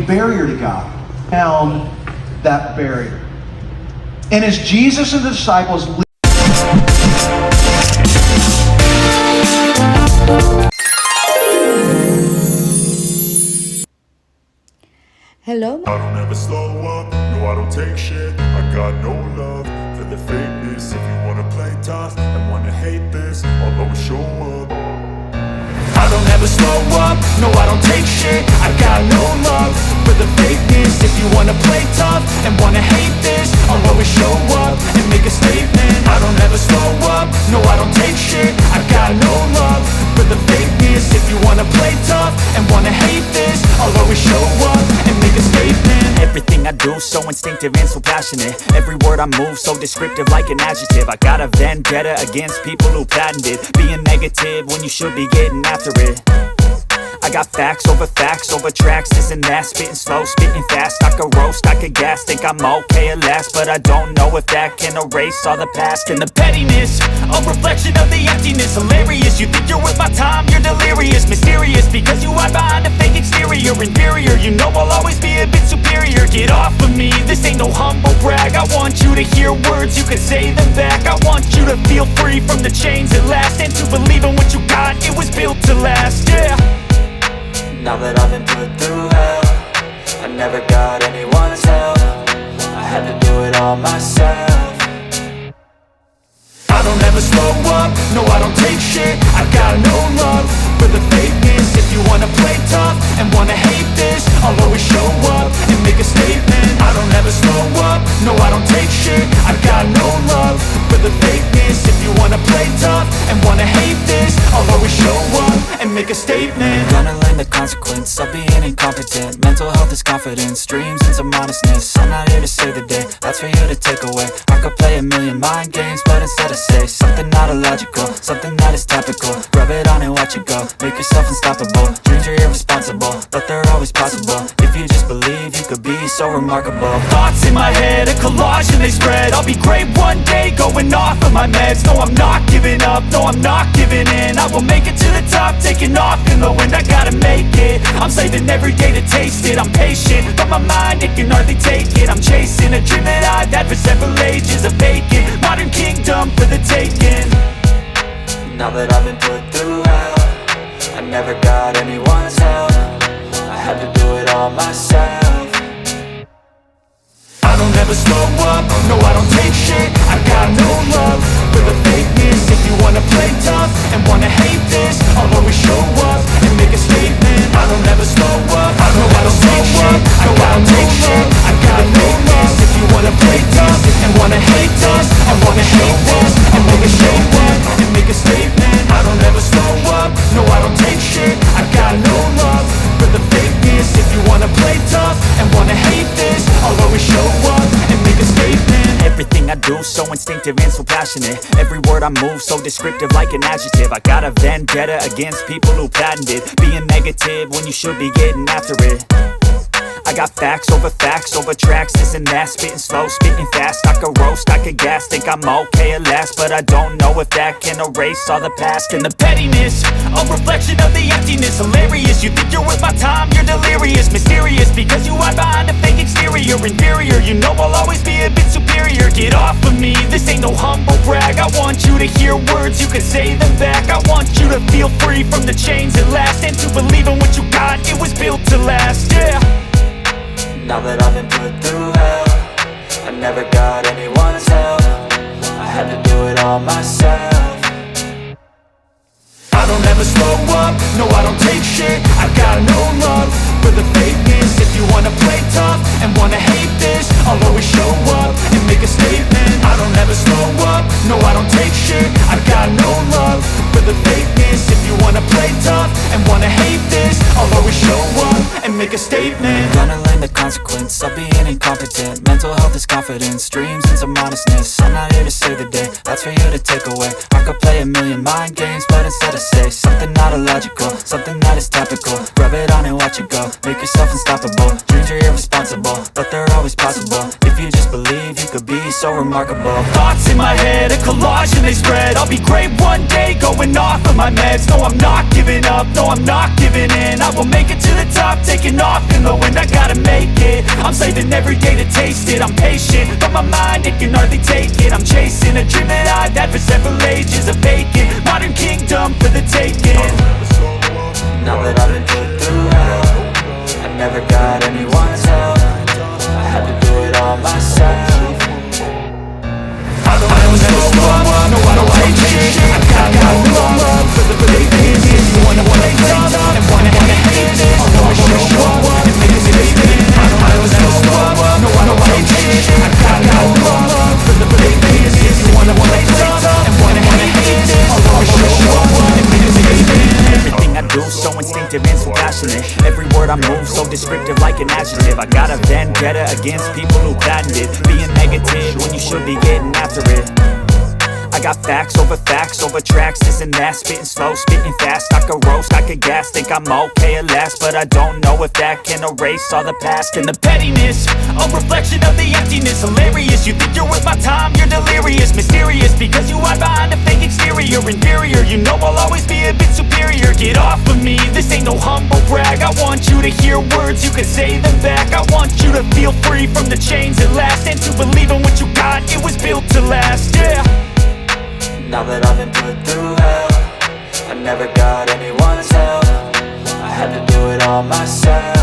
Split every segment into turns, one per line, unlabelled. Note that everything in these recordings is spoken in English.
barrier to God. Found that barrier. And as Jesus and the disciples
Hello.
I don't ever slow up, no I don't take shit. I got no love for the fakeness. If you wanna play tough and wanna hate this, I'll always show up. I don't ever slow up, no I don't take shit. I got no love for the fakeness. If you wanna play tough and wanna hate this, I'll always show up and make a statement. I don't ever slow up, no I don't take shit. I got no love for the fakeness. If you wanna play tough and wanna hate this, I'll always show up and make a statement.
Everything I do so instinctive and so passionate. Every word I move so descriptive like an adjective. I got a vendetta against people who patented being negative when you should be getting after it. I got facts over tracks, this and that. Spitting slow, spitting fast. I could roast, I could gas. Think I'm okay at last, but I don't know if that can erase all the past. And the pettiness, a reflection of the emptiness. Hilarious, you think you're worth my time, you're delirious. Mysterious, because you hide behind a fake exterior. Inferior, you know I'll always be a bit superior. Get off of me, this ain't no humble brag. I want you to hear words, you can say them back. I want you to feel free from the chains at last, and to believe in what you got, it was built to last, yeah.
Now that I've been put through hell, I never got anyone's help. I had to do it all myself.
I don't ever slow up, no I don't take shit. I got no love for the fakeness. If you wanna play tough and wanna hate this, I'll always show up and make a statement. I don't ever slow up, no I don't take shit. I got no love for the fakeness. If you wanna play tough and wanna hate this, I'll always show up and make a statement.
Gonna learn the consequence of being incompetent. Mental health is confidence, dreams and some honestness. I'm not here to save the day, that's for you to take away. I could play a million mind games, but instead I say something not illogical, something that is topical. Rub it on and watch it go, make yourself unstoppable. Dreams are irresponsible, but they're always possible. If you just believe, you could be so remarkable.
Thoughts in my head, a collage and they spread. I'll be great one day, going off of my meds. No, I'm not giving up, no, I'm not giving in. I will make it to the top, taking off in the wind. I gotta make it, I'm saving every day to taste it. I'm patient, but my mind, it can hardly take it. I'm chasing a dream that I've had for several ages. A vacant, modern kingdom for the taking.
Now that I've been put through hell, I never got anyone's help. I had to do it all myself.
I don't ever slow up, no I don't take shit. I got no love for the fakeness. If you wanna play tough and wanna hate this, I'll always show up and make a statement. I don't ever slow up, no I don't take shit. I got no love, I got no love. If you wanna play tough and wanna hate this, I wanna hate this and make a statement, and make a statement. I don't ever slow up, no I don't take shit. I got no love for the fakeness. If you wanna play tough and wanna hate this, I'll always show up and make a statement.
Everything I do so instinctive and so passionate. Every word I move so descriptive like an adjective. I got a vendetta against people who patented being negative when you should be getting after it. I got facts over tracks, this and that. Spitting slow, spitting fast. I could roast, I could gas. Think I'm okay at last, but I don't know if that can erase all the past. And the pettiness, a reflection of the emptiness. Hilarious, you think you're worth my time, you're delirious. Mysterious, because you hide behind a fake exterior. Inferior, you know I'll always be a bit superior. Get off of me, this ain't no humble brag. I want you to hear words, you can say them back. I want you to feel free from the chains at last, and to believe in what you got, it was built to last, yeah.
Now that I've been put through hell, I never got anyone's help. I had to do it all myself.
I don't ever slow up, no I don't take shit. I got no love for the fakeness. If you wanna play tough and wanna hate this, I'll always show up and make a statement. I don't ever slow up, no I don't take shit. I got no love for the fakeness. If you wanna play tough and wanna hate this, I'll always show up and make a statement.
Gonna learn the consequence of being incompetent. Mental health is confidence, dreams and some honestness. I'm not here to save the day, that's for you to take away. I could play a million mind games, but instead I say something not illogical, something that is topical. Rub it on and watch it go, make yourself unstoppable. Dreams are irresponsible, but they're always possible. If you just believe, you could be so remarkable.
Thoughts in my head, a collage and they spread. I'll be great one day, going off of my meds. No, I'm not giving up, no, I'm not giving in. I will make it to the top, taking off in the wind. I gotta
saving every day to taste it. I'm patient, but my mind, it can hardly take it. I'm chasing a dream that I've had for several ages. A vacant, modern kingdom for the taking.
Now that I've been put through hell, I never got anyone's help. I had to do it all myself.
I don't ever slow up, no I don't take shit. I got no love for the fakeness. If you wanna play tough and wanna hate this, I'll always show up and make a statement. I don't ever slow up, no I don't take shit. I got no love for the fakeness. If you wanna play tough and wanna hate this, I'll always show up and make a statement.
Everything I do so instinctive and so passionate. Every word I move so descriptive like an adjective. I got a vendetta against people who patented being negative when you should be getting after it. I got facts over tracks, this and that. Spitting slow, spitting fast, I could roast, I could gas. Think I'm okay at last, but I don't know if that can erase all the past.
And the pettiness, a reflection of the emptiness. Hilarious, you think you're worth my time, you're delirious. Mysterious, because you hide behind a fake exterior. Inferior, you know I'll always be a bit superior. Get off of me, this ain't no humble brag. I want you to hear words, you can say them back. I want you to feel free from the chains at last, and to believe in what you got, it was built to last, yeah.
Now that I've been put through hell, I never got anyone's help. I had to do it all myself.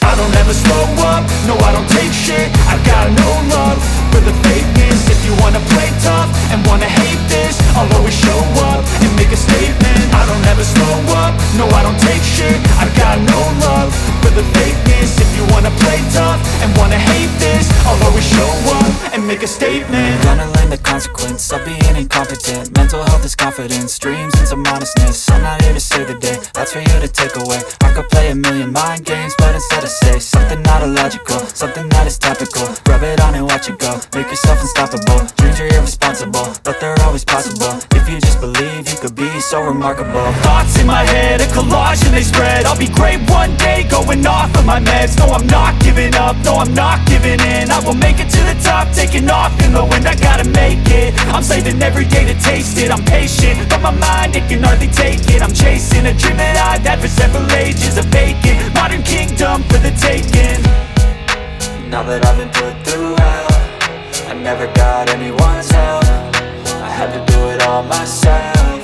I don't ever slow up, no I don't take shit. I got no love for the fakeness. If you wanna play tough and wanna hate this, I'll always show up and make a statement. I don't ever slow up, no I don't take shit. I got no love for the fakeness. If you wanna play tough and wanna hate this, I'll always show up and make a statement.
Gonna learn the consequence of being incompetent. Mental health is confidence, dreams and some honestness. I'm not here to save the day, that's for you to take away. I could play a million mind games, but instead I say something not illogical, something that is topical. Rub it on and watch it go, make yourself unstoppable. Dreams are irresponsible, but they're always possible. If you just believe, you could be so remarkable.
Thoughts in my head, a collage and they spread. I'll be great one day, going off of my meds. No, I'm not giving up, no, I'm not giving in. I will make it to the top, taking off in the wind. I gotta make it, I'm saving every day to taste it. I'm patient, but my mind, it can hardly take it. I'm chasing a dream that I've had for several ages. A vacant, modern kingdom for the taking.
Now that I've been put through hell, I never got anyone's help. I had to do it all myself.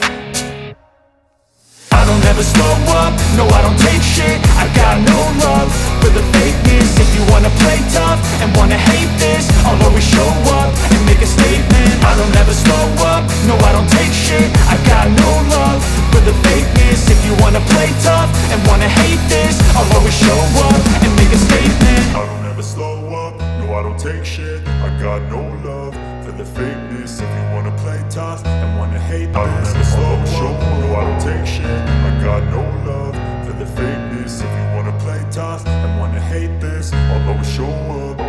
I don't ever slow up, no I don't take shit. I got no love for the fakeness. If you wanna play tough and wanna hate this, I'll always show up and make a statement. I don't ever slow up, no I don't take shit. I got no love for the fakeness. If you wanna play tough and wanna hate this, I'll always show up and make a statement.
I don't ever slow up, no I don't take shit. I got no love for the fakeness. If you wanna play tough and wanna hate this, I don't ever slow up, no I don't take shit. I got no love for the fakeness. If you wanna play tough and wanna hate this, I'll always show up.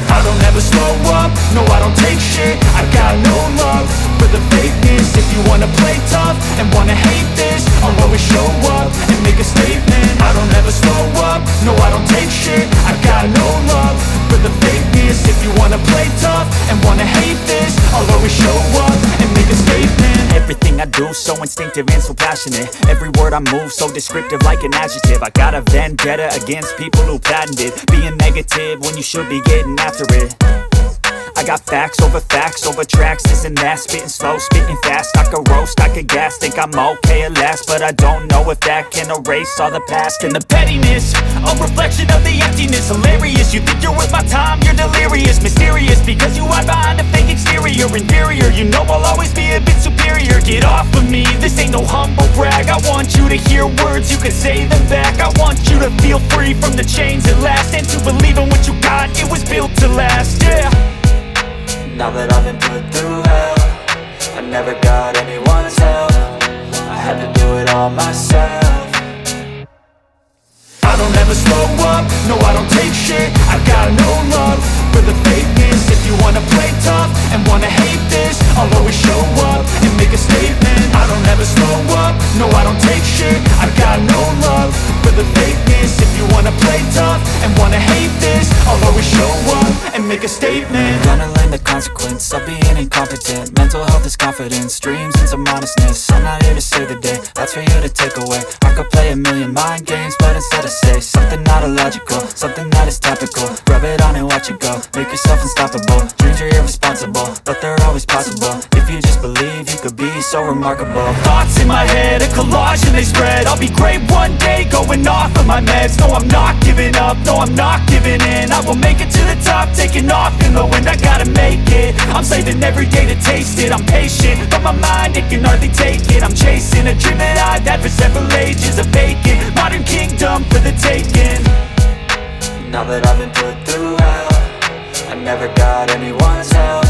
I don't ever slow up, no I don't take shit. I got no love for the fakeness. If you wanna play tough and wanna hate this, I'll always show up and make a statement. I don't ever slow up, no I don't take shit. I got no love for the fakeness. If you wanna play tough and wanna hate this, I'll always show up and make a statement.
Everything I do so instinctive and so passionate. Every word I move so descriptive like an adjective. I got a vendetta against people who patented being negative when you should be getting after it. I got facts over tracks, this and that. Spitting slow, spitting fast, I could roast, I could gas. Think I'm okay at last, but I don't know if that can erase all the past.
And the pettiness, a reflection of the emptiness. Hilarious, you think you're worth my time, you're delirious. Mysterious, because you hide behind a fake exterior. Inferior, you know I'll always be a bit superior. Get off of me, this ain't no humble brag. I want you to hear words, you can say them back. I want you to feel free from the chains at last, and to believe in what you got, it was built to last, yeah.
Now that I've been put through hell, I never got anyone's help. I had to do it all myself.
I don't ever slow up, no I don't take shit. I got no love for the fakeness. If you wanna play tough and wanna hate this, I'll always show up and make a statement. I don't ever slow up, no I don't take shit. I got no love for the fakeness. If you wanna play tough and wanna hate this, I'll always show up and make a statement.
Gonna learn the consequence of being incompetent. Mental health is confidence, dreams and some honestness. I'm not here to save the day, that's for you to take away. I could play a million mind games, but instead I say something not illogical, something that is topical. Rub it on and watch it go, make yourself unstoppable. Dreams are irresponsible, but they're always possible. If you just believe, you could be so remarkable.
Thoughts in my head, a collage and they spread. I'll be great one day, going off of my meds. No, I'm not giving up, no, I'm not giving in. I will make it to the top, taking off in the wind. I gotta make it, I'm saving every day to taste it. I'm patient, but my mind, it can hardly take it. I'm chasing a dream that I've had for several ages. A vacant, modern kingdom for the taking.
Now that I've been put through hell, I never got anyone's help.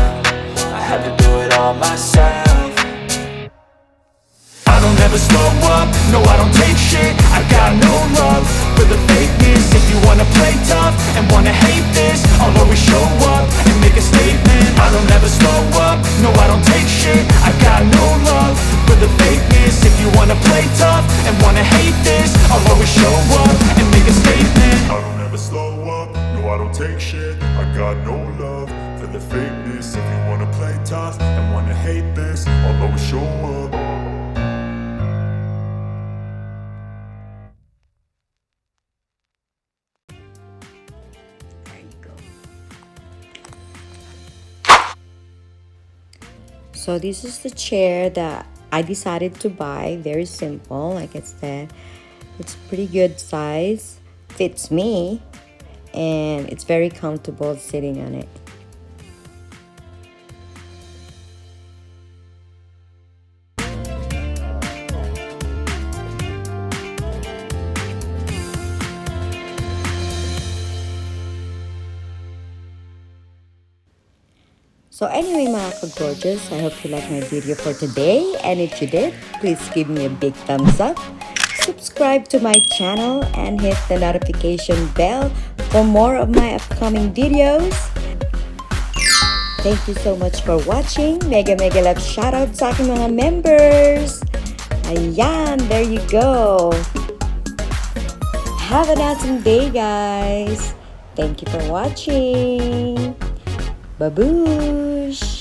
I had to do it all myself.
I don't ever slow up, no I don't take shit. I got no love for the fakeness. If you wanna play tough and wanna hate this, I'll always show up and make a statement. I don't ever slow up, no I don't take shit. I got no love for the fakeness. If you wanna play tough and wanna hate this, I'll always show up and make a statement.
I don't ever slow up, no I don't take shit. I got no love for the fakeness. If you wanna play tough and wanna hate this, I'll always show up.
So this is the chair that I decided to buy. Very simple, like I said. It's pretty good size, fits me, and it's very comfortable sitting on it. So anyway mga ka-gorgeous, I hope you liked my video for today. And if you did, please give me a big thumbs up. Subscribe to my channel and hit the notification bell for more of my upcoming videos. Thank you so much for watching. Mega love shoutout sa aking mga members. Ayan, there you go. Have an awesome day, guys. Thank you for watching. Baboosh!